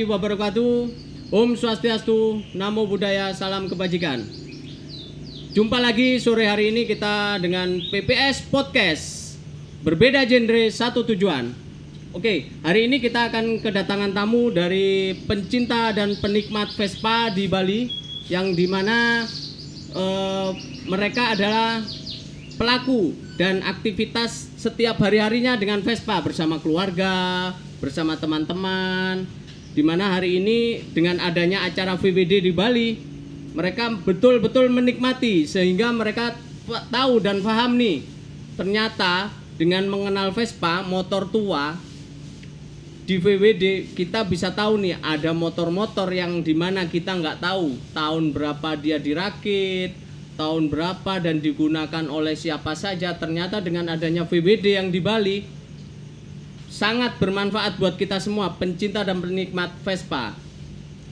wabarakatuh. Om Swastiastu, Namo Buddhaya, Salam Kebajikan. Jumpa lagi sore hari ini kita dengan PPS Podcast. Berbeda genre, satu tujuan. Oke, hari ini kita akan kedatangan tamu dari pencinta dan penikmat Vespa di Bali, yang dimana mereka adalah pelaku dan aktivitas setiap hari-harinya dengan Vespa bersama keluarga, bersama teman-teman. Dimana hari ini dengan adanya acara VWD di Bali, mereka betul-betul menikmati sehingga mereka tahu dan paham nih. Ternyata dengan mengenal Vespa, motor tua, di VWD kita bisa tahu nih ada motor-motor yang dimana kita nggak tahu tahun berapa dia dirakit, tahun berapa dan digunakan oleh siapa saja. Ternyata dengan adanya VWD yang di Bali sangat bermanfaat buat kita semua pencinta dan penikmat Vespa.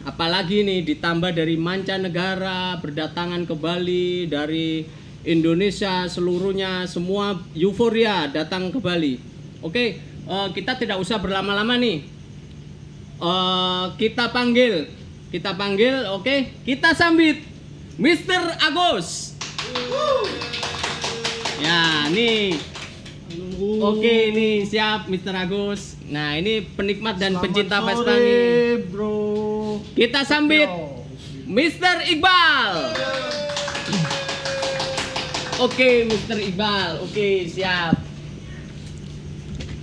Apalagi nih ditambah dari mancanegara berdatangan ke Bali, dari Indonesia seluruhnya, semua euforia datang ke Bali. Oke, kita tidak usah berlama-lama nih. Kita panggil, oke? Kita sambit Mr. Agus. Ya, nih. Oke, nih siap Mr. Agus. Nah, ini penikmat dan pencinta Vespa nih. Bro. Kita sambit Mr. Iqbal. Oke, Mr. Iqbal. Oke, siap.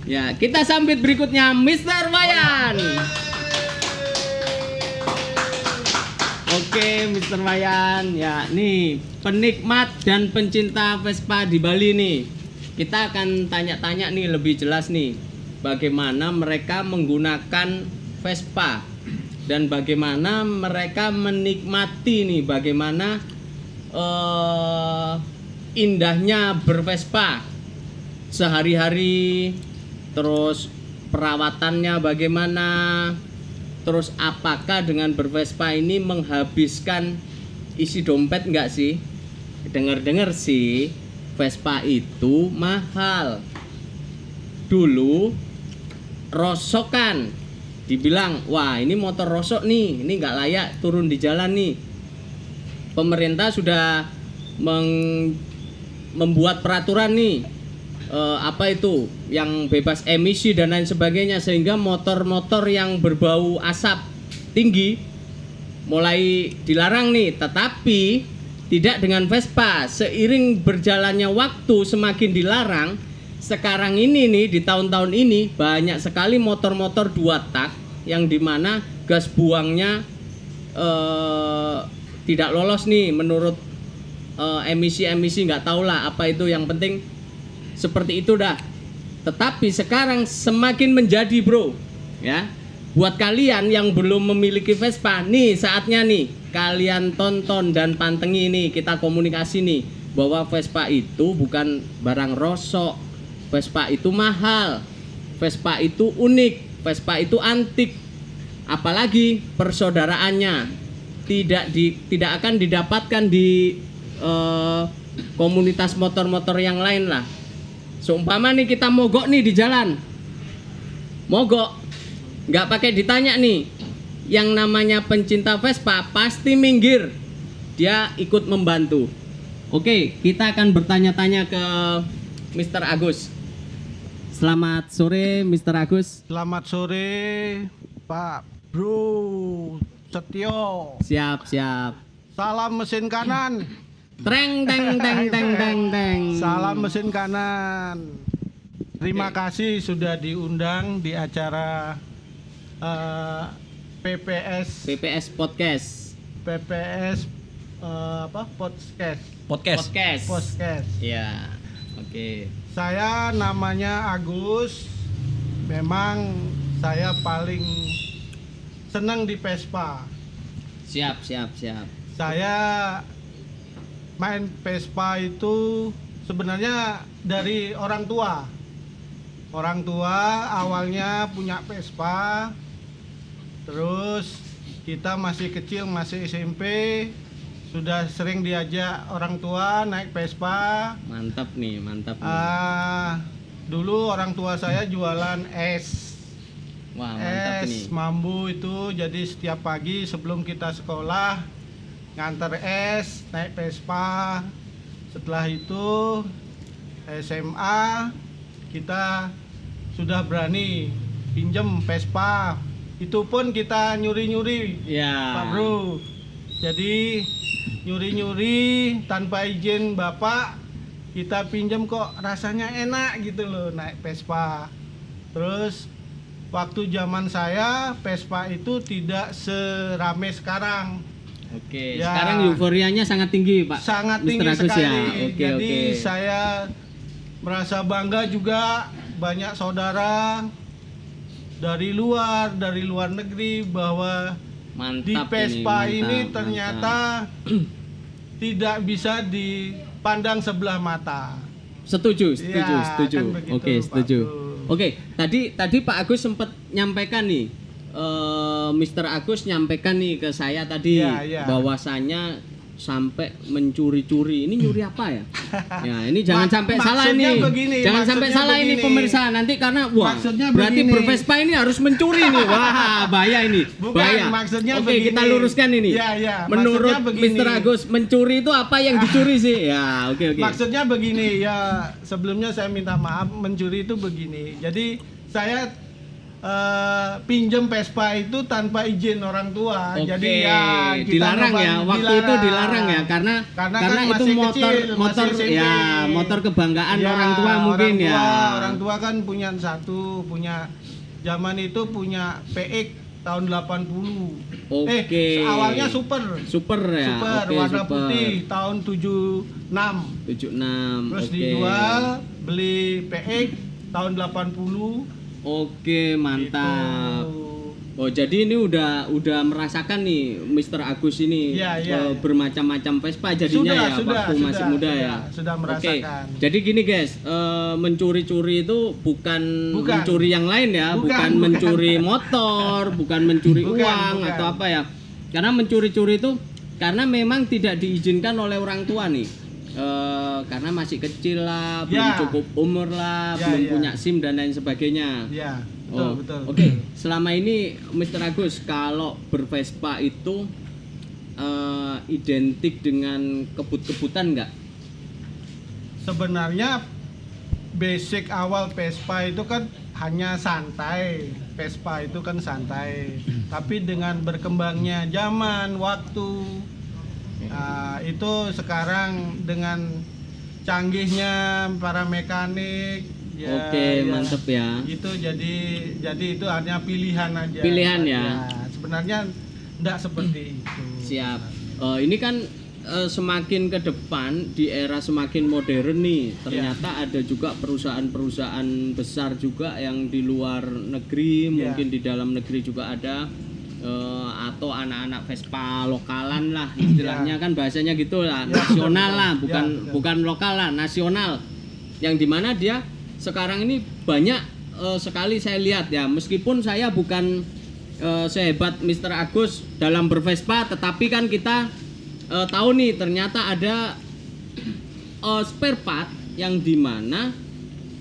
Ya, kita sambit berikutnya Mr. Wayan. Oke, Mr. Wayan. Ya, nih penikmat dan pencinta Vespa di Bali nih. Kita akan tanya-tanya nih lebih jelas nih bagaimana mereka menggunakan Vespa dan bagaimana mereka menikmati nih bagaimana indahnya bervespa sehari-hari, terus perawatannya bagaimana, terus apakah dengan bervespa ini menghabiskan isi dompet enggak sih? Dengar-dengar sih Vespa itu mahal. Dulu rosokan, dibilang wah ini motor rosok nih, ini nggak layak turun di jalan nih. Pemerintah sudah membuat peraturan nih, apa itu yang bebas emisi dan lain sebagainya, sehingga motor-motor yang berbau asap tinggi mulai dilarang nih. Tetapi tidak dengan Vespa. Seiring berjalannya waktu semakin dilarang. Sekarang ini nih, di tahun-tahun ini banyak sekali motor-motor 2 tak yang dimana gas buangnya tidak lolos nih menurut emisi-emisi, nggak tahu lah apa itu, yang penting seperti itu dah. Tetapi sekarang semakin menjadi bro, ya. Buat kalian yang belum memiliki Vespa, nih saatnya nih kalian tonton dan pantengi nih, kita komunikasi nih bahwa Vespa itu bukan barang rosok, Vespa itu mahal, Vespa itu unik, Vespa itu antik, apalagi persaudaraannya tidak akan didapatkan di komunitas motor-motor yang lain lah. Seumpama nih kita mogok nih di jalan, mogok nggak pakai ditanya nih, yang namanya pencinta Vespa pasti minggir, dia ikut membantu. Oke, kita akan bertanya-tanya ke Mr. Agus. Selamat sore Mr. Agus. Selamat sore Pak Bro Setio. Siap. Salam mesin kanan. Treng teng teng teng teng teng. Salam mesin kanan. Terima kasih sudah diundang di acara PPS Podcast. Podcast. Ya. Oke. Saya namanya Agus. Memang saya paling senang di Vespa. Siap. Saya main Vespa itu sebenarnya dari orang tua. Orang tua awalnya punya Vespa. Terus kita masih kecil, masih SMP, sudah sering diajak orang tua naik Vespa. Mantap nih. Dulu orang tua saya jualan es. Wah, mantap es ini. mambu itu. Jadi setiap pagi sebelum kita sekolah nganter es, naik Vespa. Setelah itu SMA kita sudah berani pinjem Vespa. Itu pun kita nyuri-nyuri, Ya. Pak Bro. Jadi nyuri-nyuri tanpa izin bapak, kita pinjem kok rasanya enak gitu loh naik Vespa. Terus waktu zaman saya Vespa itu tidak serame sekarang. Oke, Ya. sekarang euforianya sangat tinggi, Pak. Sangat Mr. tinggi Agus sekali. ya. Oke, Jadi oke. saya merasa bangga juga, banyak saudara dari luar negeri bahwa Mantap di Vespa ini mantap. ternyata tidak bisa dipandang sebelah mata. Setuju. Ya, kan begitu, Oke, Pak setuju. Bro. Oke, tadi Pak Agus sempat nyampaikan nih, Mr. Agus nyampaikan nih ke saya tadi Ya, ya. bahwasanya sampai mencuri-curi. Ini nyuri apa ya? Ya, ini jangan sampai salah maksudnya nih. begini, Jangan sampai maksudnya salah ini begini. pemirsa nanti karena wah, Maksudnya berarti begini. bervespa ini harus mencuri nih. Wah, bahaya ini. Bukan, bahaya. maksudnya Oke, begini. kita luruskan ini. Ya, ya, Menurut maksudnya begini. Mr. Agus, mencuri itu apa yang dicuri sih? Ya, oke. Maksudnya begini ya, sebelumnya saya minta maaf, mencuri itu begini. Jadi saya pinjem Vespa itu tanpa izin orang tua. Oke, Jadi ya kita dilarang ya, waktu itu dilarang ya karena kan itu masih motor kecil, motor masih SMP. ya motor kebanggaan Ya, orang tua mungkin orang tua, ya. Orang tua kan punya punya zaman itu punya PX tahun 80. Oke. Awalnya super ya. Super Oke, warna super. putih tahun 76. 76. Terus Oke. dijual, beli PX tahun 80. Oke, mantap. Gitu. Oh, jadi ini udah merasakan nih Mr. Agus ini Iya, iya, iya. bermacam-macam Vespa jadinya waktu masih muda ya. Sudah merasakan. Oke. Jadi gini guys, mencuri-curi itu bukan Bukan. mencuri yang lain ya, Bukan, bukan bukan. mencuri motor, bukan mencuri Bukan, uang bukan. atau apa ya. Karena mencuri-curi itu karena memang tidak diizinkan oleh orang tua nih. Karena masih kecil lah, belum Ya. cukup umur lah, Ya, belum ya. punya SIM dan lain sebagainya. Iya, betul, Oh, betul. Oke, selama ini Mr. Agus kalau bervespa itu identik dengan kebut-kebutan nggak? Sebenarnya basic awal Vespa itu kan hanya santai. Vespa itu kan santai. Tapi dengan berkembangnya zaman, waktu, itu sekarang dengan canggihnya para mekanik, ya, Oke, ya, mantep ya. itu jadi itu hanya pilihan aja. Pilihan ya. Sebenarnya enggak seperti itu. Siap. Ini kan semakin ke depan di era semakin modern nih, ternyata ada juga perusahaan-perusahaan besar juga yang di luar negeri, mungkin di dalam negeri juga ada. Atau anak-anak Vespa lokalan lah istilahnya kan bahasanya gitu lah, nasional lah, bukan lokal lah, nasional, yang dimana dia sekarang ini banyak sekali saya lihat ya, meskipun saya bukan sehebat Mr. Agus dalam bervespa, tetapi kan kita tahu nih ternyata ada spare part yang dimana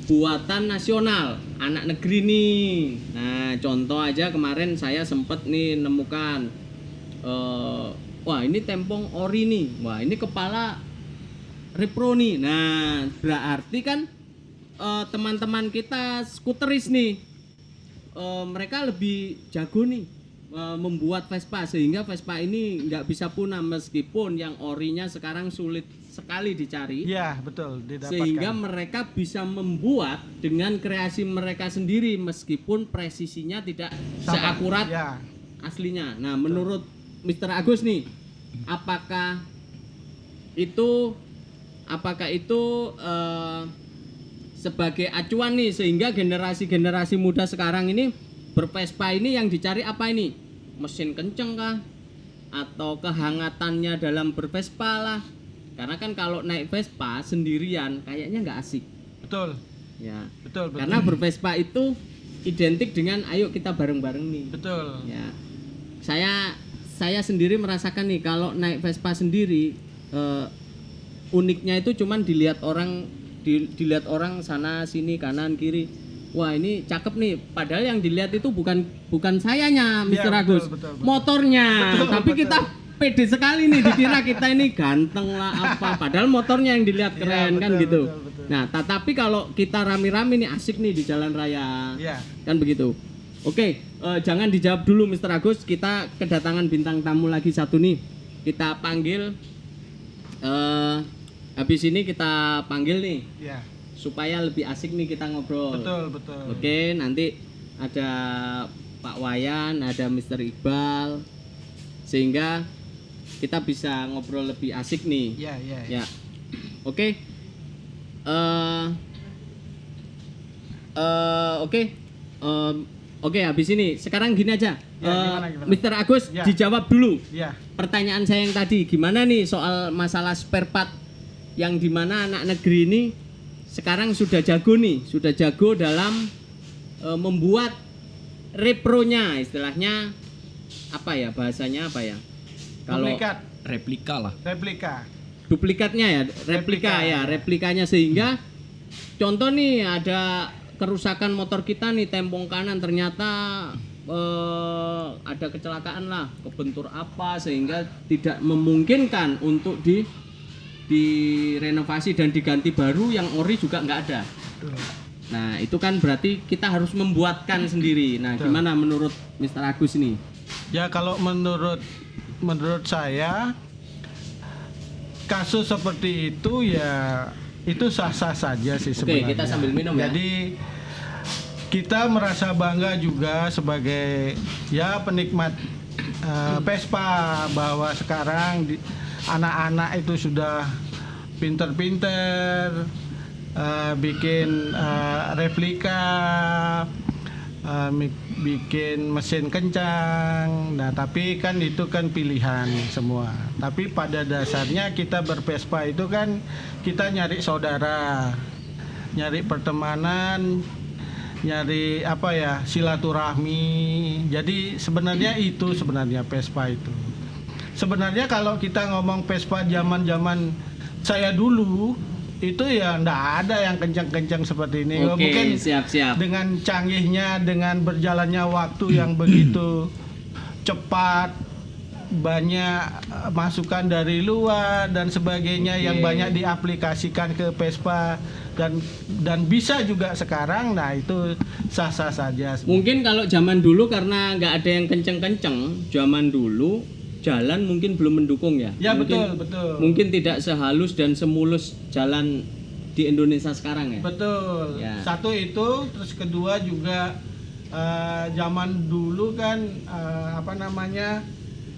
buatan nasional anak negeri nih. Nah, contoh aja kemarin saya sempet nih nemukan wah ini tempong ori nih, wah ini kepala repro nih. Nah, berarti kan teman-teman kita skuteris nih, mereka lebih jago nih membuat Vespa, sehingga Vespa ini nggak bisa punah meskipun yang orinya sekarang sulit sekali dicari. Iya, betul, didapatkan. Sehingga mereka bisa membuat dengan kreasi mereka sendiri meskipun presisinya tidak seakurat ya. aslinya. Nah, menurut Mr. Agus nih, apakah itu sebagai acuan nih sehingga generasi muda sekarang ini bervespa ini yang dicari apa ini? Mesin kenceng kah? Atau kehangatannya dalam bervespa lah? Karena kan kalau naik Vespa sendirian kayaknya nggak asik. Betul. Ya. Betul. Karena bervespa itu identik dengan ayo kita bareng-bareng nih. Betul. Ya. Saya sendiri merasakan nih kalau naik Vespa sendiri uniknya itu cuman dilihat orang sana sini kanan kiri. wah ini cakep nih. Padahal yang dilihat itu bukan sayanya, Mr. Iya, betul, Agus, betul. motornya. Betul, Tapi betul. kita pede sekali nih, dikira kita ini ganteng lah apa. Padahal motornya yang dilihat Iya, keren kan betul, gitu. betul. Nah, tapi kalau kita rame-rame nih asik nih di jalan raya, Iya. kan begitu. Oke, jangan dijawab dulu Mr. Agus. Kita kedatangan bintang tamu lagi satu nih. Kita panggil. Habis ini kita panggil nih. Iya. Supaya lebih asik nih kita ngobrol. Betul. Oke, nanti ada Pak Wayan, ada Mr. Iqbal, sehingga kita bisa ngobrol lebih asik nih. Iya. Ya, oke. Oke, habis ini sekarang gini aja. Ya, gimana? Mr. Agus Ya. dijawab dulu. Iya. Pertanyaan saya yang tadi, gimana nih soal masalah spare part yang dimana anak negeri ini sekarang sudah jago nih, sudah jago dalam membuat repronya, istilahnya apa ya bahasanya apa ya? Kalau Duplikat. Replika lah. Replika. duplikatnya ya, replikanya sehingga contoh nih ada kerusakan motor kita nih tempong kanan ternyata ada kecelakaan lah, kebentur apa sehingga tidak memungkinkan untuk direnovasi dan diganti baru, yang ori juga nggak ada. Nah itu kan berarti kita harus membuatkan sendiri. Nah Betul. gimana menurut Mr. Agus ini? Ya kalau menurut saya kasus seperti itu ya itu sah-sah saja sih sebenarnya. Oke, kita sambil minum ya. Jadi kita merasa bangga juga sebagai ya penikmat Vespa bahwa sekarang anak-anak itu sudah pinter-pinter bikin replika, bikin mesin kencang. Nah, tapi kan itu kan pilihan semua. Tapi pada dasarnya kita bervespa itu kan kita nyari saudara, nyari pertemanan, nyari apa ya, silaturahmi. Jadi sebenarnya itu sebenarnya Vespa itu. Sebenarnya kalau kita ngomong Vespa zaman-zaman saya dulu itu ya ndak ada yang kencang-kencang seperti ini. Oke, Mungkin siap-siap. dengan canggihnya, dengan berjalannya waktu yang begitu cepat, banyak masukan dari luar dan sebagainya yang Oke. banyak diaplikasikan ke Vespa dan bisa juga sekarang. Nah itu sah-sah saja. Mungkin kalau zaman dulu karena nggak ada yang kenceng-kenceng, zaman dulu jalan mungkin belum mendukung ya. Ya Mungkin- betul. Mungkin tidak sehalus dan semulus jalan di Indonesia sekarang ya. Betul. Ya. Satu itu, terus kedua juga zaman dulu kan apa namanya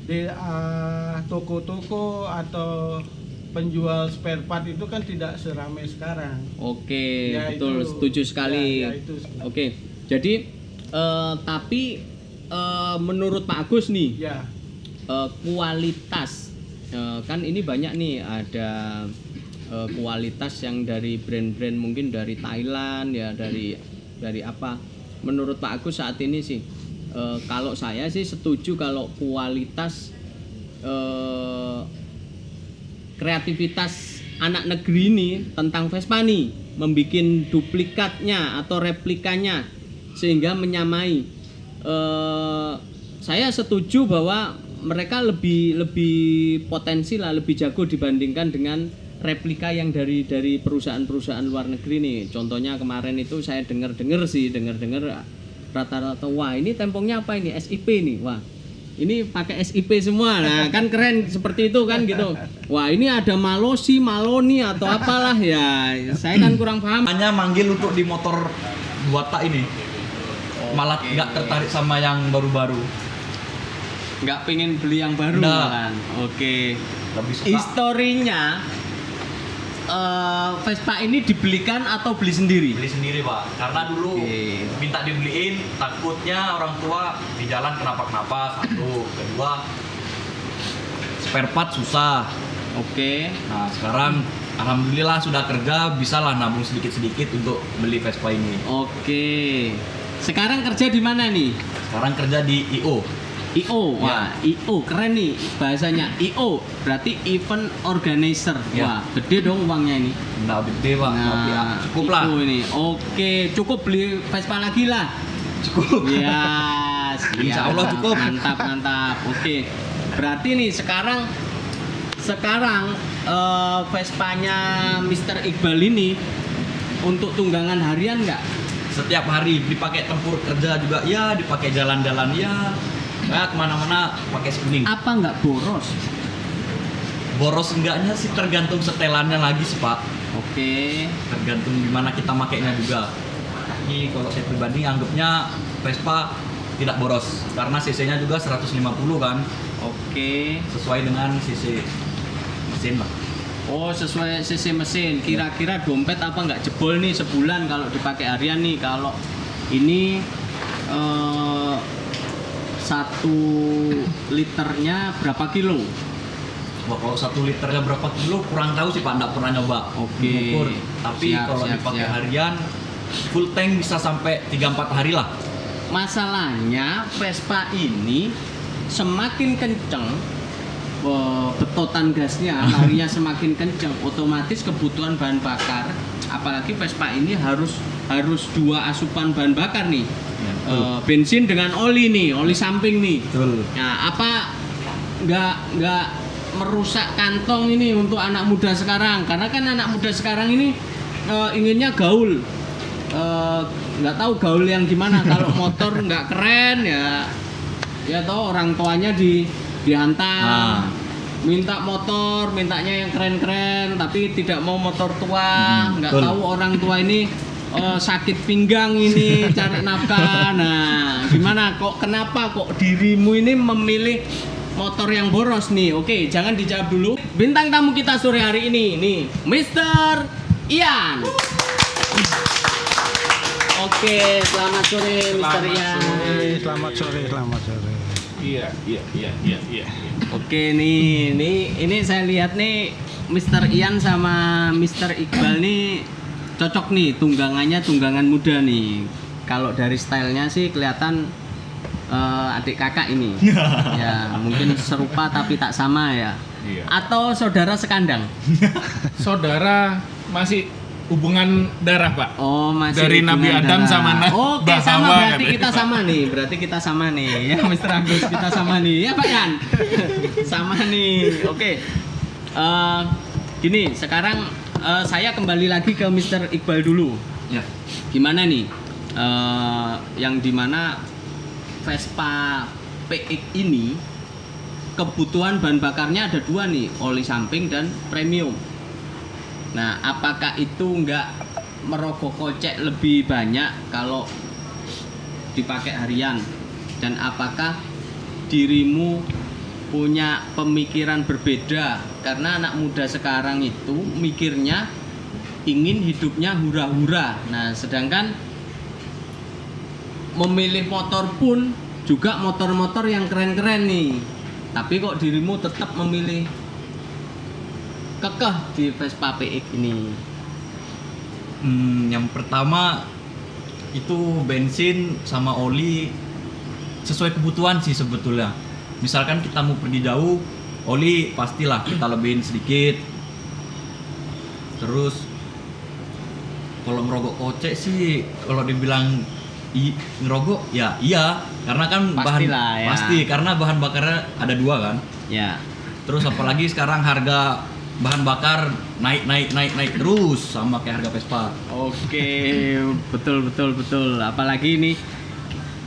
di toko-toko atau penjual spare part itu kan tidak seramai sekarang. Oke, Ya, betul, itu. setuju sekali. Ya, itu. Oke, jadi tapi menurut Pak Agus nih, Ya. kualitas kan ini banyak nih, ada kualitas yang dari brand-brand mungkin dari Thailand ya, dari apa. Menurut Pak Agus saat ini sih, kalau saya sih setuju kalau kualitas kreativitas anak negeri ini tentang Vespa nih, membikin duplikatnya atau replikanya sehingga menyamai. Saya setuju bahwa mereka lebih potensi lah, lebih jago dibandingkan dengan replika yang dari perusahaan-perusahaan luar negeri nih. Contohnya kemarin itu saya dengar rata-rata, wah ini tempongnya apa ini, SIP nih, wah ini pakai SIP semua, nah kan keren seperti itu kan gitu. Wah ini ada Maloni atau apalah ya, saya kan kurang paham. Hanya manggil untuk di motor 2 tak ini. Malah nggak tertarik sama yang baru-baru. Nggak pengen beli yang baru Nggak. kan? Oke. Lebih suka Historinya Vespa ini dibelikan atau beli sendiri? beli sendiri, Pak. Karena dulu Oke. minta dibeliin, takutnya orang tua di jalan kenapa-kenapa. Satu, kedua spare part susah. Oke. Nah, sekarang alhamdulillah sudah kerja, bisalah nabung sedikit-sedikit untuk beli Vespa ini. Oke. Sekarang kerja di mana nih? Sekarang kerja di IO. IO, wah IO keren nih bahasanya. IO berarti event organizer. Ya. Wah gede dong uangnya ini. Nggak gede pak, tapi ya, cukup lah. IO ini. Oke, cukup beli Vespa lagi lah. Cukup. Ya, siap. Insya Allah cukup. Mantap, mantap. Oke. Berarti nih sekarang Vespanya Mr. Iqbal ini untuk tunggangan harian nggak? Setiap hari dipakai tempur kerja juga, ya dipakai jalan-jalan ya. Nah, kemana-mana pakai spinning. Apa nggak boros? Boros enggaknya sih tergantung setelannya lagi sih pak. Oke. Tergantung gimana kita makainya juga. Tapi kalau saya pribadi anggapnya Vespa tidak boros karena cc-nya juga 150 kan, Oke. sesuai dengan cc mesin lah. Oh, sesuai cc mesin. Kira-kira dompet apa nggak jebol nih sebulan kalau dipakai harian nih? Kalau ini 1 liternya berapa kilo? Wah, kalau 1 liternya berapa kilo kurang tahu sih pak, nggak pernah nyoba Oke. mengukur. Tapi Siap, kalau siap, dipakai siap. harian full tank bisa sampai 3-4 hari lah. Masalahnya Vespa ini semakin kenceng betotan gasnya, larinya semakin kenceng, otomatis kebutuhan bahan bakar, apalagi Vespa ini harus 2 asupan bahan bakar nih. Bensin dengan oli nih, oli samping nih. Betul. Nah, apa nggak merusak kantong ini untuk anak muda sekarang? Karena kan anak muda sekarang ini inginnya gaul. Nggak tahu gaul yang gimana. Kalau motor nggak keren ya toh orang tuanya dihantam. Minta motor, mintanya yang keren-keren, tapi tidak mau motor tua. Nggak betul. tahu orang tua ini sakit pinggang ini cari nafkah. Nah, gimana kok kenapa kok dirimu ini memilih motor yang boros nih? Oke, jangan dijawab dulu. Bintang tamu kita sore hari ini nih, Mr. Ian. Oke, selamat sore Mr. Ian. Selamat sore. Iya. Oke nih, ini saya lihat nih Mr. Ian sama Mr. Iqbal nih cocok nih, tunggangan muda nih. Kalau dari stylenya sih kelihatan adik kakak ini. Ya, mungkin serupa tapi tak sama ya. Iya. Atau saudara sekandang. Saudara masih hubungan darah, Pak. Oh, masih Dari Nabi hubungan Adam darah. sama Oke, Mbah sama Hawa berarti katanya, kita Pak. sama nih. Berarti kita sama nih. Ya, Mr. Agus kita sama nih. Ya, Pak Yan. Sama nih. Oke. Gini, sekarang saya kembali lagi ke Mr. Iqbal dulu. Ya. Gimana nih? Yang dimana Vespa PX ini kebutuhan bahan bakarnya ada 2 nih, oli samping dan premium. Nah, apakah itu nggak merogoh kocek lebih banyak kalau dipakai harian? Dan apakah dirimu punya pemikiran berbeda? Karena anak muda sekarang itu mikirnya ingin hidupnya hura-hura. Nah, sedangkan memilih motor pun juga motor-motor yang keren-keren nih. Tapi kok dirimu tetap memilih kekeh di Vespa PX ini? Yang pertama itu bensin sama oli sesuai kebutuhan sih sebetulnya. Misalkan kita mau pergi jauh, oli pastilah kita lebihin sedikit. Terus kalau ngerogok kocek sih, kalau dibilang ngerogok ya iya, karena kan Pastilah, ya. pasti karena bahan bakarnya ada 2 kan. Ya. Terus apalagi sekarang harga bahan bakar naik terus sama kayak harga Vespa. Oke, betul. Apalagi ini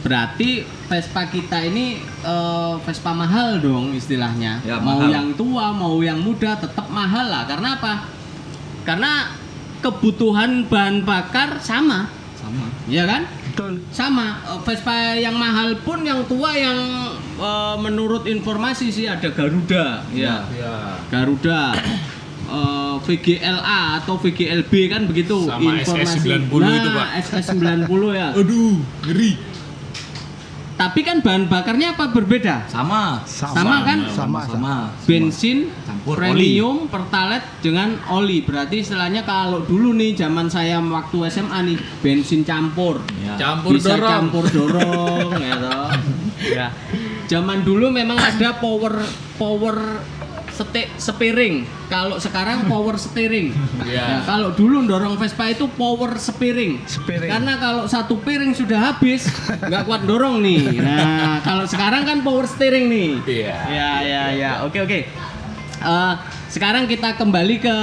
berarti Vespa kita ini Vespa mahal dong istilahnya. Ya, mau mahal. yang tua, mau yang muda tetap mahal lah. Karena apa? Karena kebutuhan bahan bakar sama, ya kan? Betul. Sama. Vespa yang mahal pun yang tua yang menurut informasi sih ada Garuda, ya. Ya. Garuda, VGLA atau VGLB kan begitu. Sama SS90 itu, Pak. SS90 ya. Aduh, ngeri. Tapi kan bahan bakarnya apa berbeda? Sama Sama kan? sama Bensin, Campur premium, pertalite dengan oli. Berarti istilahnya kalau dulu nih zaman saya waktu SMA nih bensin campur. ya. Campur Bisa dorong. campur dorong ya toh. Ya. zaman dulu memang ada power sepiring. Kalau sekarang power steering. Iya. Ya, kalau dulu dorong Vespa itu power sepiring. Sepiring. Karena kalau satu piring sudah habis, nggak kuat dorong nih. Nah, kalau sekarang kan power steering nih. Iya. Ya. Oke. Sekarang kita kembali ke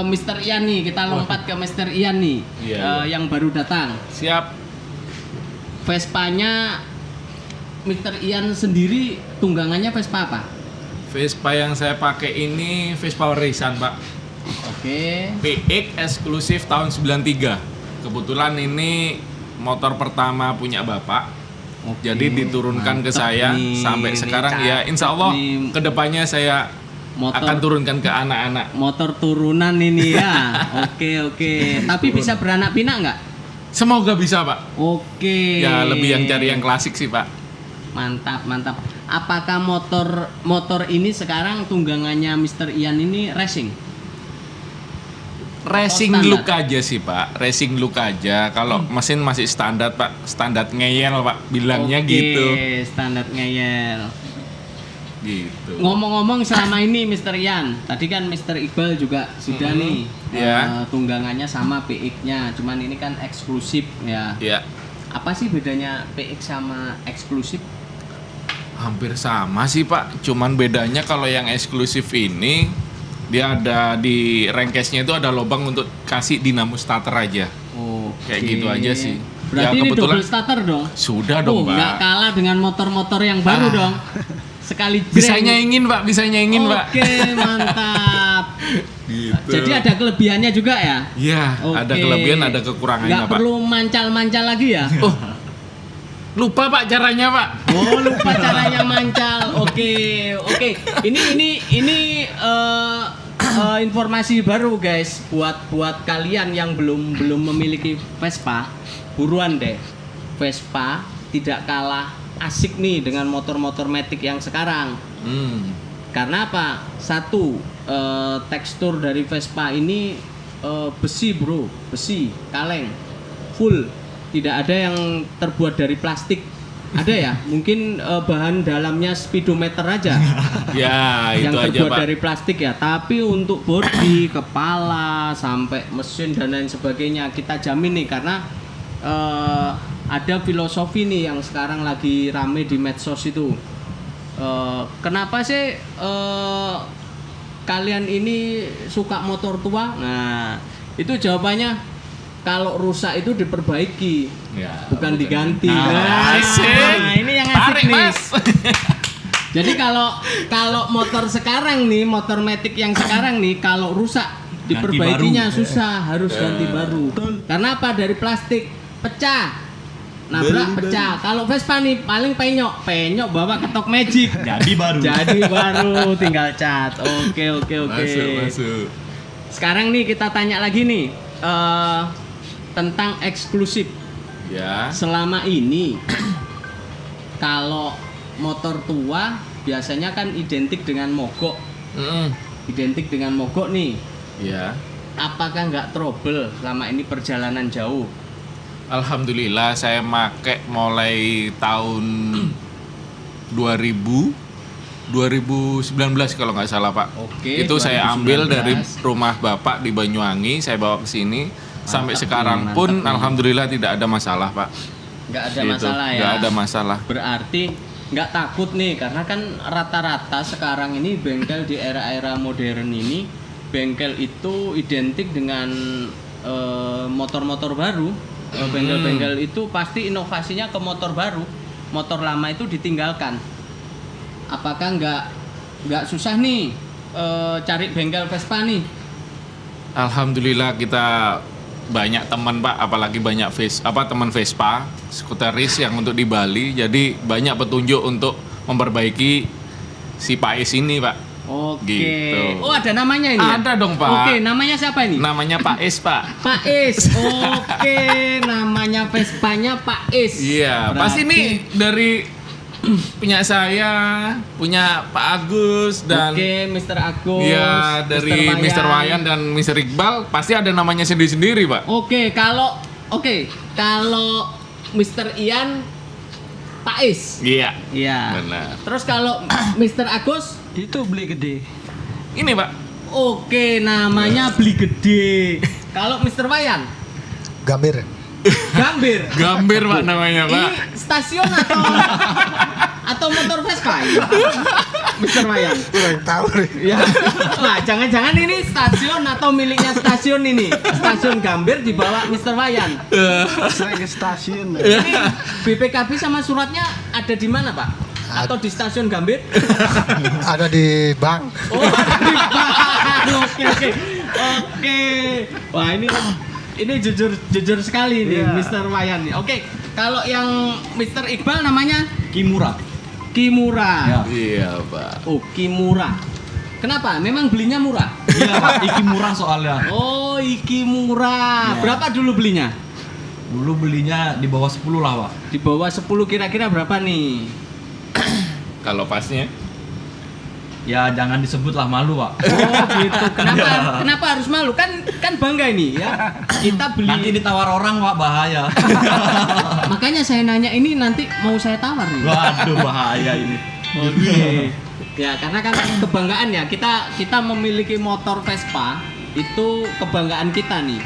Mr. Ian nih. Kita lompat ke Mr. Ian nih. Iya. Yang baru datang. Siap. Vespanya Mr. Ian sendiri tunggangannya Vespa apa? Vespa yang saya pakai ini Vespa Warisan, Pak. Oke. PX eksklusif tahun 93. Kebetulan ini motor pertama punya Bapak. Oke. Jadi diturunkan ke Mantap saya nih, sampai ini sekarang ya cakep insya Allah nih. kedepannya saya akan turunkan ke anak-anak. Motor turunan ini ya. Oke. Tapi bisa beranak pinak nggak? Semoga bisa, Pak. Oke. Ya lebih yang cari yang klasik sih, Pak. Mantap. Apakah motor ini sekarang tunggangannya Mr. Ian ini racing? Racing standar? look aja sih, Pak. Racing look aja. Kalau mesin masih standar, Pak. Standar ngeyel, Pak. Bilangnya Oke, gitu. standar ngeyel. Gitu. Ngomong-ngomong selama ini Mr. Ian, tadi kan Mr. Iqbal juga sudah nih Ya. tunggangannya sama PX-nya, cuman ini kan eksklusif ya. Ya, Apa sih bedanya PX sama eksklusif? hampir sama sih, Pak. Cuman bedanya kalau yang eksklusif ini dia ada di rengkesnya itu ada lubang untuk kasih dinamo starter aja. Oke. Kayak gitu aja sih. Berarti Ya, ini kebetulan- double starter dong? Sudah dong, Pak. Nggak kalah dengan motor-motor yang baru dong. Sekali jreng. Bisa nyaingin, Pak. Bisa nyaingin, Pak. Oke, mantap. Gitu. Jadi ada kelebihannya juga ya? Iya, ada Oke. kelebihan, ada kekurangannya, Nggak Pak. perlu mancal-mancal lagi ya? Oh, lupa, Pak, caranya, Pak. Oh, lupa caranya mancal. Oke. Ini informasi baru guys buat kalian yang belum memiliki Vespa. Buruan deh. Vespa tidak kalah asik nih dengan motor-motor matic yang sekarang. Karena apa? Satu, tekstur dari Vespa ini besi bro, besi, kaleng, full. Tidak ada yang terbuat dari plastik. Ada ya? Mungkin bahan dalamnya speedometer aja. Ya, yang itu aja, terbuat Pak. dari plastik ya. Tapi untuk bodi, kepala, sampai mesin dan lain sebagainya kita jamin nih karena ada filosofi nih yang sekarang lagi rame di medsos itu. Kenapa sih kalian ini suka motor tua? Nah, itu jawabannya kalau rusak itu diperbaiki, Ya, bukan diganti. asik. Ini yang asik Tarik, nih. Mas. Jadi kalau motor sekarang nih, motor matic yang sekarang nih, kalau rusak diperbaikinya susah, harus ganti baru. Karena apa? Dari plastik pecah, nabrak pecah. Kalau Vespa nih paling penyok bawa ketok magic. Jadi baru. Jadi baru tinggal cat. Oke. Masuk. Sekarang nih kita tanya lagi nih tentang eksklusif. Ya. Selama ini kalau motor tua biasanya kan identik dengan mogok. Identik dengan mogok nih. Ya. Apakah nggak trouble selama ini perjalanan jauh? Alhamdulillah saya make mulai tahun 2019 kalau nggak salah, Pak. Oke, Itu saya ambil 2019. dari rumah Bapak di Banyuwangi, saya bawa ke sini. Sampai Mantap sekarang nih, pun mantap nih. alhamdulillah tidak ada masalah, Pak. Nggak ada Gitu. masalah ya. Nggak ada masalah. Berarti nggak takut nih karena kan rata-rata sekarang ini bengkel di era-era modern ini bengkel itu identik dengan motor-motor baru. Bengkel-bengkel itu pasti inovasinya ke motor baru. Motor lama itu ditinggalkan. Apakah nggak susah nih cari bengkel Vespa nih? Alhamdulillah kita banyak teman, Pak, apalagi banyak teman Vespa, skuteris yang untuk di Bali. Jadi banyak petunjuk untuk memperbaiki si Pais ini, Pak. Oke. Gitu. Oh, ada namanya ini ya? Ada dong, Pak. Oke, namanya siapa ini? Namanya Pak Es, Pak. Pak Es. Oke, namanya Vespanya Pak Es. Iya, Berarti- pasti ini dari punya saya, punya Pak Agus dan Oke, Mr. Agus. iya dari Mr. Wayan dan Mr. Iqbal pasti ada namanya sendiri-sendiri, Pak. Oke, kalau Mr. Ian Pais. Iya. Iya. Benar. Terus kalau Mr. Agus, Itu beli gede. Ini Pak. oke, namanya beli gede. Kalau Mr. Wayan, Gambir. Gambir. Gambir Pak namanya Pak. Ini stasiun atau motor Vespa ini? Mr. Wayan. Kurang tahu nih. Ya. Wah, jangan-jangan ini stasiun atau miliknya stasiun ini. Stasiun Gambir dibawa Mr. Wayan. Saya ke stasiun. Ini BPKB sama suratnya ada di mana, Pak? Atau di stasiun Gambir? Ada di bank. Oh, di Bang. Oke. Wah, ini jujur sekali nih Iya. Mr. Wayan nih. Oke, kalau yang Mr. Iqbal namanya Kimura. Kimura. Ya. Iya Pak. Oh, Kimura. Kenapa? Memang belinya murah. Iya Pak, iki murah soalnya. Oh, Iki murah. Iya. Berapa dulu belinya? Dulu belinya di bawah 10 lah Pak. Di bawah 10 kira-kira berapa nih? Kalau pasnya Ya jangan disebut lah, malu Pak. Oh, gitu. Kenapa harus malu? Kan bangga ini ya. Kita beli. Nanti ditawar orang Pak, bahaya. Makanya saya nanya ini nanti mau saya tawar nih. Waduh, bahaya ini. Oke. Ya, karena kan kebanggaan ya. Kita memiliki motor Vespa itu kebanggaan kita nih.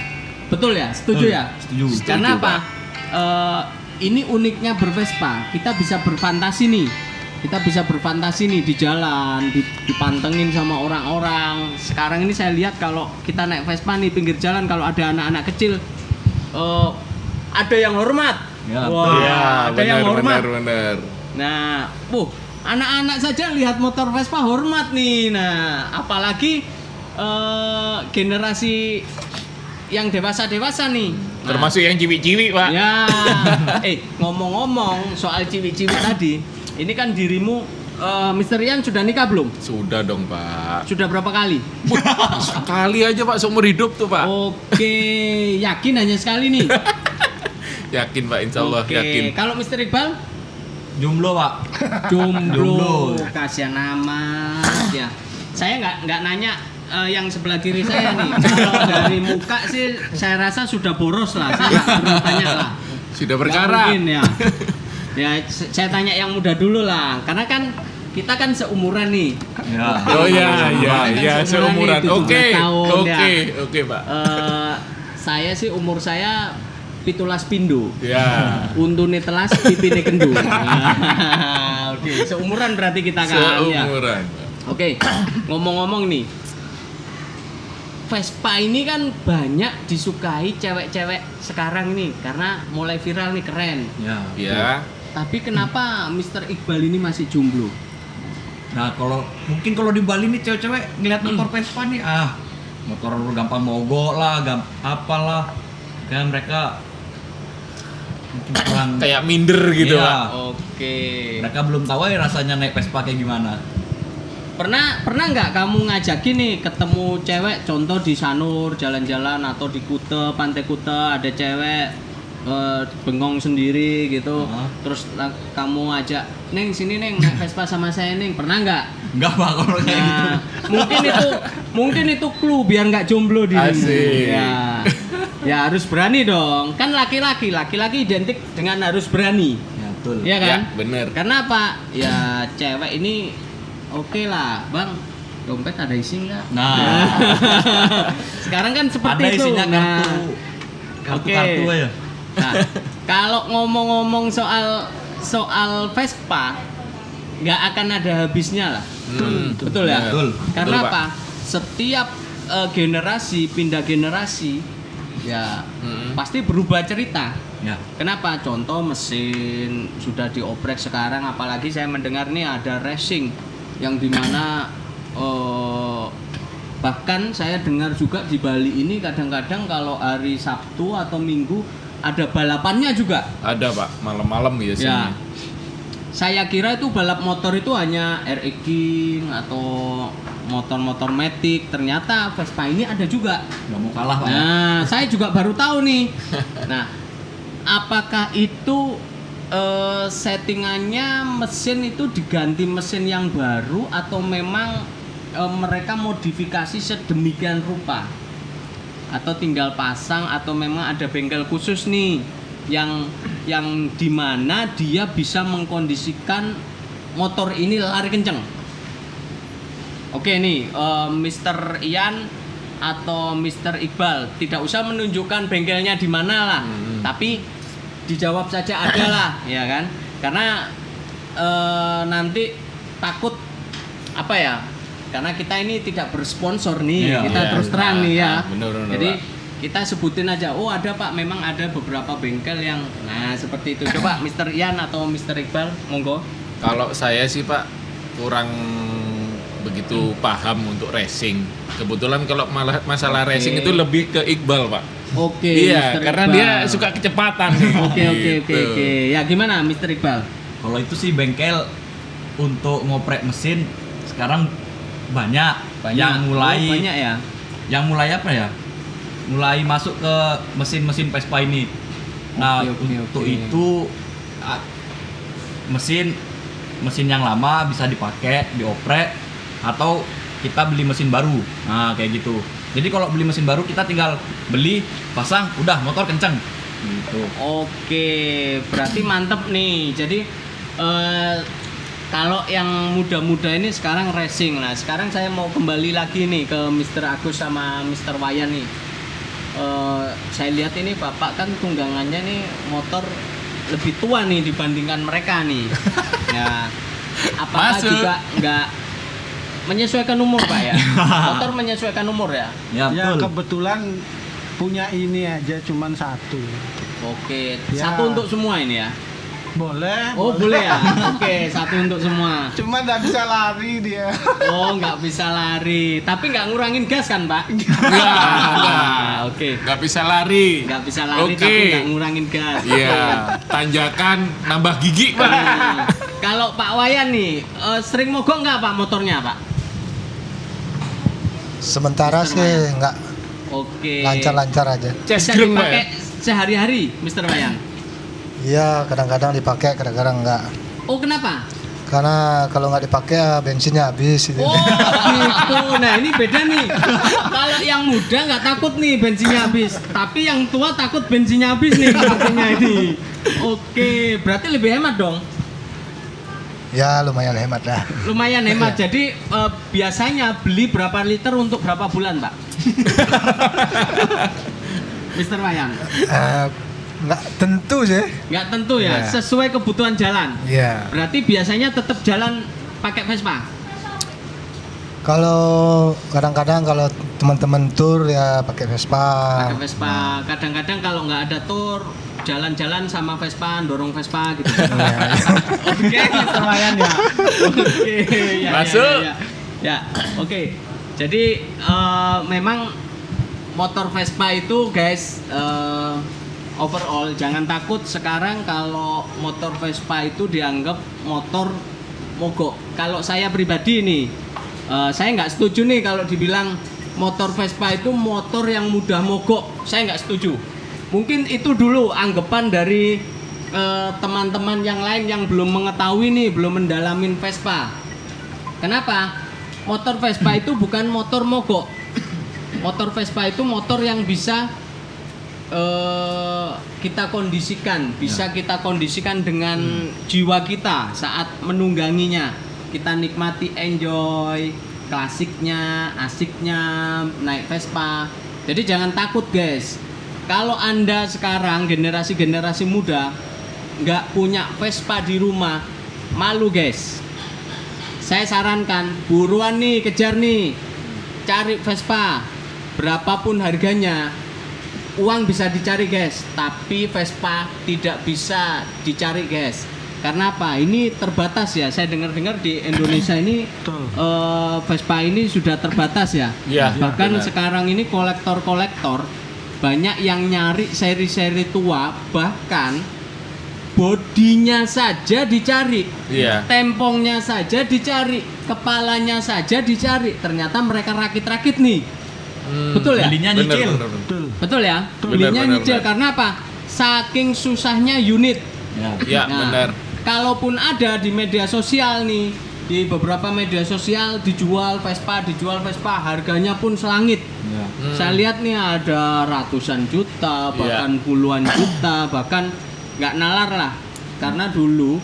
Betul ya? Setuju ya? Setuju. Karena Setuju, apa? Ini uniknya bervespa. Kita bisa berfantasi nih. Kita bisa berfantasi nih di jalan, dipantengin sama orang-orang. Sekarang ini saya lihat kalau kita naik Vespa nih pinggir jalan, kalau ada anak-anak kecil, ada yang hormat. Ya, Wah, Iya, ada yang hormat. benar. Nah, anak-anak saja lihat motor Vespa hormat nih. Nah, apalagi generasi yang dewasa-dewasa nih. Nah, Termasuk yang ciwi-ciwi Pak. ya, ngomong-ngomong soal ciwi-ciwi tadi, ini kan dirimu, Mr. Ian sudah nikah belum? Sudah dong Pak. Sudah berapa kali? Sekali aja Pak seumur hidup tuh Pak. Oke, yakin hanya sekali nih. Yakin Pak, insya Allah Oke, yakin. kalau Mr. Iqbal? Jomblo Pak. Jomblo. Kasihan amat ya. Saya nggak nanya yang sebelah kiri saya nih. Kalau dari muka sih saya rasa sudah boros lah. Saya nggak perlu tanya lah. Sudah Nggak berkarat. mungkin ya. Ya, saya tanya yang muda dulu lah. Karena kan kita kan seumuran nih. Ya. Oh ya, Kan seumuran. seumuran nih, 17 tahun, ya. Oke Pak. Saya sih umur saya 17 pindo. Ya. Untune telas, pipine kendu. Nah, oke, seumuran berarti kita kan ya. Seumuran. Oke, ngomong-ngomong nih, Vespa ini kan banyak disukai cewek-cewek sekarang nih karena mulai viral nih, keren. Ya. Ya. Tapi kenapa Mr. Iqbal ini masih jomblo? Nah, mungkin kalau di Bali nih cewek-cewek ngeliat motor Vespa nih, motor gampang mogok lah, apalah. Kan mereka mungkin kurang Kayak minder gitu Iya. Pak. Oke. Mereka belum tahu ya rasanya naik Vespa kayak gimana. Pernah nggak kamu ngajakin nih ketemu cewek, contoh di Sanur jalan-jalan atau di Kute, Pantai Kute ada cewek bengong sendiri gitu. Terus kamu ajak, "Neng sini Neng, naik Vespa sama saya Neng." Pernah nggak? Enggak Pak kalau kayak gitu. Nah, mungkin itu clue biar nggak jomblo dirimu. Asik. Ya harus berani dong. Kan laki-laki identik dengan harus berani. Ya, betul. Iya kan? Ya, bener. Karena apa? Ya cewek ini oke lah, Bang. Dompet ada isi nggak? Nah, Sekarang kan seperti ada itu. isinya Nah, kartu aja. Nah, kalau ngomong-ngomong soal Vespa, nggak akan ada habisnya lah. Betul ya? Betul. Karena Betul, Pak. apa? Setiap generasi pindah generasi, ya pasti berubah cerita. Ya. Kenapa? Contoh mesin sudah dioprek sekarang, apalagi saya mendengar nih ada racing yang dimana bahkan saya dengar juga di Bali ini kadang-kadang kalau hari Sabtu atau Minggu ada balapannya juga. Ada Pak, malam-malam Ya, biasanya. saya kira itu balap motor itu hanya RX King atau motor-motor Matic. Ternyata Vespa ini ada juga. Nggak mau kalah Pak. Nah, saya juga baru tahu nih. Nah, apakah itu settingannya mesin itu diganti mesin yang baru atau memang mereka modifikasi sedemikian rupa? Atau tinggal pasang atau memang ada bengkel khusus nih yang dimana dia bisa mengkondisikan motor ini lari kenceng. Oke nih, Mr. Ian atau Mr. Iqbal tidak usah menunjukkan bengkelnya di mana lah, tapi dijawab saja ada lah, ya kan? Karena nanti takut apa ya? Karena kita ini tidak bersponsor nih, Iya, kita iya. terus terang nih ya. Bener, Jadi Pak. kita sebutin aja, oh ada Pak, memang ada beberapa bengkel yang, nah seperti itu. Coba Mr. Ian atau Mr. Iqbal, monggo. Kalau saya sih Pak kurang begitu paham untuk racing. Kebetulan kalau masalah Oke. racing itu lebih ke Iqbal Pak. Oke. Iya, Mr. karena Iqbal. dia suka kecepatan. Oke. Gitu. Ya gimana Mr. Iqbal? Kalau itu sih bengkel untuk ngoprek mesin sekarang banyak. Yang mulai Oh, banyak ya. yang mulai apa ya? Mulai masuk ke mesin-mesin Vespa ini. Nah, Oke. untuk itu ah, mesin yang lama bisa dipakai, dioprek atau kita beli mesin baru. Nah, kayak gitu. Jadi kalau beli mesin baru kita tinggal beli, pasang, udah motor kenceng. Gitu. Oke, berarti mantep nih. Jadi kalau yang muda-muda ini sekarang racing. Nah, sekarang saya mau kembali lagi nih ke Mr. Agus sama Mr. Wayan nih. Saya lihat ini Bapak kan tunggangannya nih motor lebih tua nih dibandingkan mereka nih. Ya, apakah Masuk. juga nggak menyesuaikan umur Pak ya? Motor menyesuaikan umur ya? Ya, Ya betul. kebetulan punya ini aja cuman satu. Oke, Ya. satu untuk semua ini ya? Boleh. Oh boleh ya? Oke, satu untuk semua. Cuma nggak bisa lari dia. Oh nggak bisa lari, tapi nggak ngurangin gas kan Pak? Enggak. Oke, Nggak bisa lari. nggak bisa lari Oke. tapi nggak ngurangin gas. Iya, tanjakan nambah gigi Pak. Nah, kalau Pak Wayan nih, sering mogok nggak Pak motornya Pak? Sementara Mr. sih Wayan. nggak, Oke. lancar-lancar aja. Bisa Cesgrung Pak ya. dipakai sehari-hari, Mr. Wayan. Iya, kadang-kadang dipakai, kadang-kadang nggak. Oh kenapa? Karena kalau nggak dipakai ya bensinnya habis gitu. Oh gitu. Nah ini beda nih. Kalau yang muda nggak takut nih bensinnya habis, tapi yang tua takut bensinnya habis nih sepertinya ini. Oke, berarti lebih hemat dong. Ya lumayan hemat lah. Lumayan hemat. Jadi biasanya beli berapa liter untuk berapa bulan, Pak? Mr. Wayan. Nggak tentu sih. Nggak tentu ya, Ya. sesuai kebutuhan jalan. Iya. Berarti biasanya tetap jalan pakai Vespa. Kalau kadang-kadang kalau teman-teman tur ya pakai Vespa. Pakai Vespa. Kadang-kadang kalau nggak ada tur, jalan-jalan sama Vespa, dorong Vespa gitu. Oke, Mr. Wayan ya. Oke, ya, Masuk. Ya, oke. Jadi memang motor Vespa itu guys, overall jangan takut sekarang kalau motor Vespa itu dianggap motor mogok. Kalau saya pribadi nih, saya nggak setuju nih kalau dibilang motor Vespa itu motor yang mudah mogok. Saya nggak setuju. Mungkin itu dulu anggapan dari teman-teman yang lain yang belum mengetahui nih, belum mendalamin Vespa. Kenapa? Motor Vespa itu bukan motor mogok. Motor Vespa itu motor yang bisa kita kondisikan, bisa kita kondisikan dengan jiwa kita saat menungganginya. Kita nikmati, enjoy klasiknya, asiknya naik Vespa. Jadi jangan takut guys. Kalau Anda sekarang generasi-generasi muda nggak punya Vespa di rumah, malu guys. Saya sarankan buruan nih, kejar nih, cari Vespa berapapun harganya. Uang bisa dicari guys, tapi Vespa tidak bisa dicari guys. Karena apa? Ini terbatas ya. Saya dengar-dengar di Indonesia ini Betul. Vespa ini sudah terbatas ya. Iya, Bahkan benar. sekarang ini kolektor-kolektor banyak yang nyari seri-seri tua, bahkan bodinya saja dicari, Iya. tempongnya saja dicari, kepalanya saja dicari. Ternyata mereka rakit-rakit nih. Betul ya? Belinya Bener, nyicil. bener, bener. Betul. Betul ya? Benar, Belinya benar, nyicil benar. karena apa? Saking susahnya unit. Ya. Ya, Nah, benar. Kalaupun ada di media sosial nih, di beberapa media sosial dijual Vespa, harganya pun selangit. Ya. Saya lihat nih ada ratusan juta, bahkan puluhan juta, bahkan nggak nalar lah. Karena dulu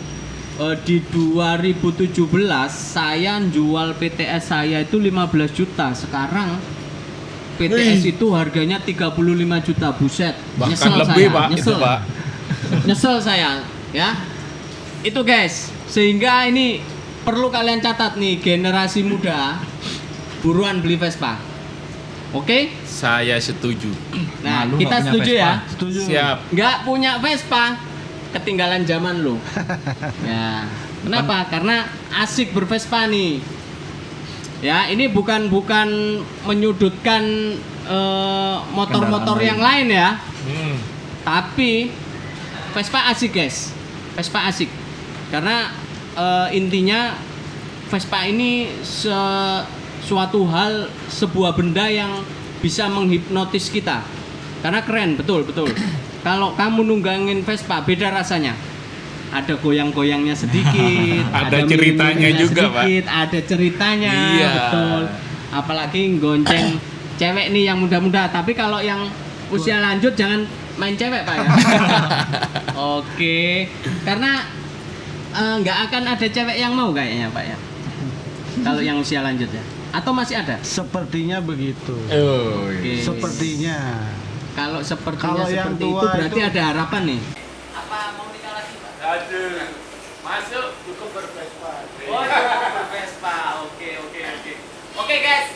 di 2017 saya jual PTS saya itu 15 juta. Sekarang PTS itu harganya 35 juta, buset. Bahkan Nyesel lebih, saya, Pak, nyesel. itu, Pak. Nyesel saya, ya. Itu guys, sehingga ini perlu kalian catat nih, generasi muda buruan beli Vespa. Oke? Saya setuju. Nah, Malu kita nggak punya setuju Vespa. ya. Setuju. Siap. Nggak punya Vespa, ketinggalan zaman lo. Ya. Kenapa? Karena asik bervespa nih. Ya, ini bukan menyudutkan motor-motor Kendaraan yang lain ya. Hmm. Tapi Vespa asik guys, Vespa asik karena intinya Vespa ini suatu hal, sebuah benda yang bisa menghipnotis kita karena keren, betul. Kalau kamu nunggangin Vespa beda rasanya, ada goyang-goyangnya sedikit, Ada ceritanya miring-miringnya juga, Pak. sedikit, ada ceritanya, Iya. betul. Apalagi gonceng cewek nih yang muda-muda, tapi kalau yang usia lanjut jangan main cewek Pak ya. Oke, karena nggak akan ada cewek yang mau kayaknya Pak ya. Kalau yang usia lanjut ya. Atau masih ada? Sepertinya begitu. Oh, Oke. Sepertinya. Kalau sepertinya Kalau yang seperti tua itu berarti itu- ada harapan nih. Apa mau nikah lagi Pak? Aduh. Masuk cukup bervespa. Oh, cukup bervespa. Oke. Oke guys,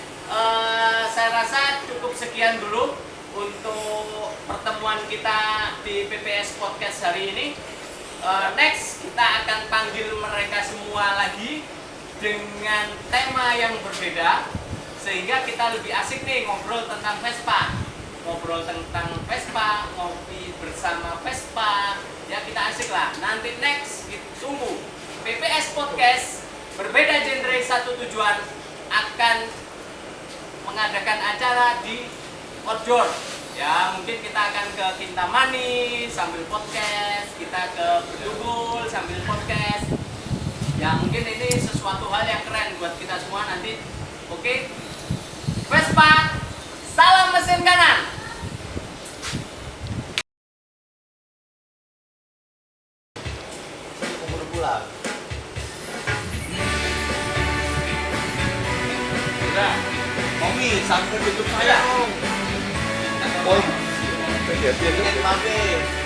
saya rasa cukup sekian dulu untuk pertemuan kita di PPS Podcast hari ini. Next kita akan panggil mereka semua lagi dengan tema yang berbeda sehingga kita lebih asik nih ngobrol tentang Vespa, ngopi bersama Vespa, ya kita asik lah. Nanti next kita tunggu PPS Podcast berbeda genre satu tujuan akan mengadakan acara di outdoor. Ya mungkin kita akan ke Kintamani sambil podcast, kita ke Bedugul sambil podcast. Ya mungkin ini sesuatu hal yang keren buat kita semua nanti. Oke, Vespa, salam mesin kanan. Udah. Mami, sampai tutup saya. Boy, biar pakai.